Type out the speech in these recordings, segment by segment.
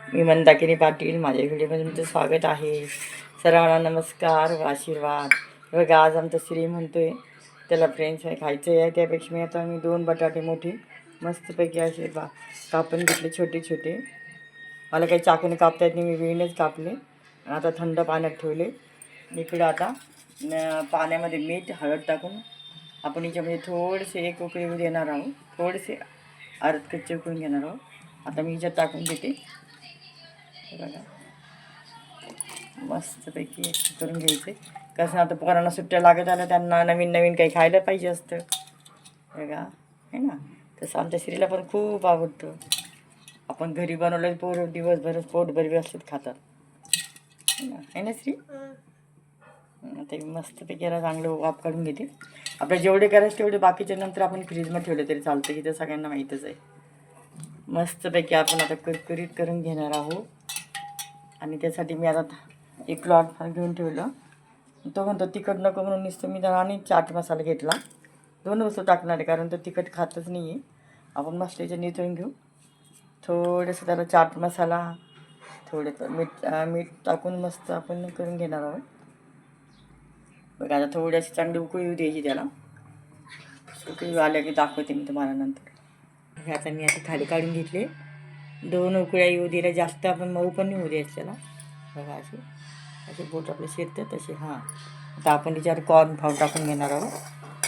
मी मंदाकिनी पाटील. माझ्या व्हिडिओमध्ये तुमचं स्वागत आहे. सर्वांना नमस्कार व आशीर्वाद. बघा आज आमचं श्री म्हणतोय त्याला फ्रेंच फ्राय खायचं आहे. त्यापेक्षा मी 2 बटाटे मोठे मस्तपैकी असे कापून घेतले छोटे छोटे. मला काही चाकूने कापता येत नाही, मी वेळीनेच कापले. आता थंड पाण्यात ठेवले. इकडं आता पाण्यामध्ये मीठ हळद टाकून आपण याच्यामध्ये थोडेसे 1 उकळी देणार आहोत. थोडेसे अर्ध कच्चे उकळून घेणार आहोत. आता मी ह्याच्यात टाकून देते. बघा मस्तपैकी करून घ्यायचे. कसं आता पोरांना सुट्ट्या लागत आल्या, त्यांना नवीन नवीन काही खायला पाहिजे असतं बघा, आहे ना. तसं आमच्या श्रीला पण खूप आवडतं. आपण घरी बनवलं पोर दिवसभरच पोटभर असतात खातात, आहे ना श्री. ते मस्तपैकी याला चांगलं वाफ काढून घेते. आपल्याला जेवढे करायचे तेवढे, बाकीच्या नंतर आपण फ्रीजमध्ये ठेवले तरी चालतं की ते सगळ्यांना माहीतच आहे. मस्तपैकी आपण आता कुरकुरीत करून घेणार आहोत. आणि त्यासाठी मी आता 1 किलो घेऊन ठेवलं. तो म्हणतो तिखट नको म्हणून नुसतं मी त्याला आणि चाट मसाला घेतला. 2 वस्तू टाकणार आहे कारण तो तिखट खातच नाही आहे. आपण मस्त याच्या निथळून घेऊ. थोडंसं त्याला चाट मसाला, थोडंसं मीठ टाकून मस्त आपण करून घेणार आहोत. बघा आता थोडीशी चांगली उकळी येऊ द्यायची त्याला. उकळी आल्या की दाखवते मी तुम्हाला नंतर. हे आता मी आता खाली काढून घेतले. 2 उकळ्या येऊ दिल्या, जास्त आपण मऊ पण नाही होऊ द्यायचं त्याला. बघा असे बोट आपले शिरतात तसे. हां, आता आपण त्याच्यावर कॉर्न फ्लावर टाकून घेणार आहोत.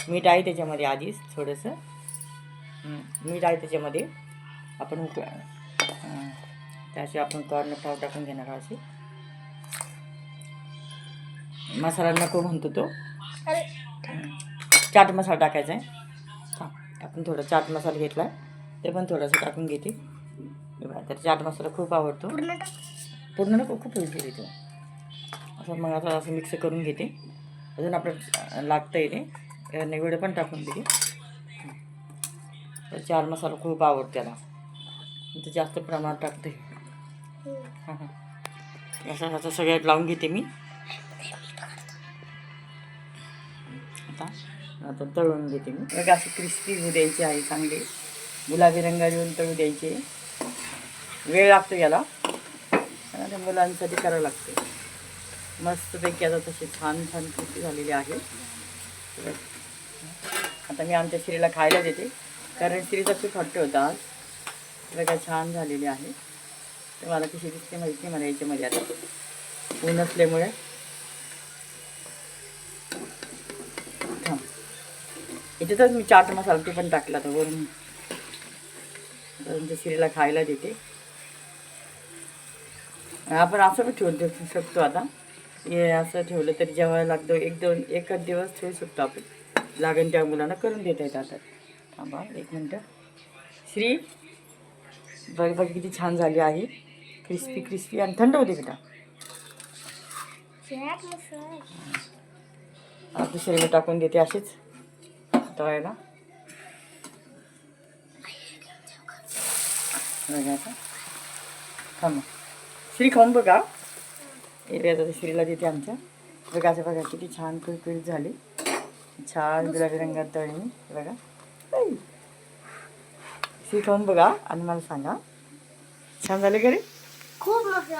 मीठ आहे त्याच्यामध्ये आधीच थोडंसं. मीठ आहे त्याच्यामध्ये. आपण त्याशी आपण कॉर्न फ्लावर टाकून घेणार आहोत. असे मसाला नको म्हणतो तो, चाट मसाला टाकायचा आहे. आपण थोडा चाट मसाला घेतला आहे, ते पण थोडंसं टाकून घेते. तर चाट मसाला खूप आवडतो. पूर्ण नको, खूप होईल तो असं. मग आता असं मिक्स करून घेते. अजून आपलं लागतं आहे ते एवढं पण टाकून देते. तर चाट मसाला खूप आवडतो त्याला, तर जास्त प्रमाणात टाकते. असं असं सगळ्यात लावून घेते मी. आता तळून घेते मी. बघा असे क्रिस्पी होऊ द्यायचे आहे, चांगले गुलाबी रंगात येऊन तळू द्यायचे. वेळ लागतो याला आणि मुलांसाठी करावं लागते. मस्तपैकी आता तसे छान छान क्रिस्पी झालेले आहे. आता मी आमच्या श्रीला खायला देते कारण श्रीचा खूप हट्ट होता आज. बघा छान झालेले आहे. तर मला कशी दिसते माहिती नाही, मला याच्यामध्ये आता ऊन असल्यामुळे. याच्यातच मी चाट मसाला ते पण टाकला तर वरून. आमच्या श्रीला खायला देते. आपण असं पण ठेवू शकतो. आता हे असं ठेवलं तरी जेवायला लागतो. 1-2 दिवस ठेवू शकतो आपण. लागेल त्या मुलांना करून देता येतात. आता थांबा 1 मिनटं. श्री बघ किती छान झाली आहे, क्रिस्पी क्रिस्पी आणि थंड होते बेटा. आता श्रीला टाकून देते अशीच तळायला. बघा आता थांबा, श्री खाऊन बघा. आता श्रीला देते आमच्या. बघा असं बघा किती छान कुरकुरीत झाली, छान गुलाबी रंगात तळणी. बघा श्री खाऊन बघा आणि मला सांगा छान झाले का रे. खूप मस्त.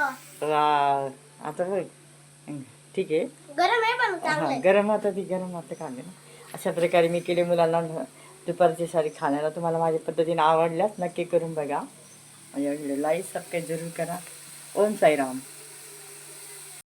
आता बघ ठीक आहे. गरम आहे पण हां गरम आता गरम आता काढले ना. अशा प्रकारे मी केले मुलांना दुपारची सारी खाण्याला. तुम्हाला माझ्या पद्धतीने आवडल्यास नक्की करून बघा. माझ्या व्हिडिओ लाईक सबस्क्राईब जरूर करा. ओम साईराम.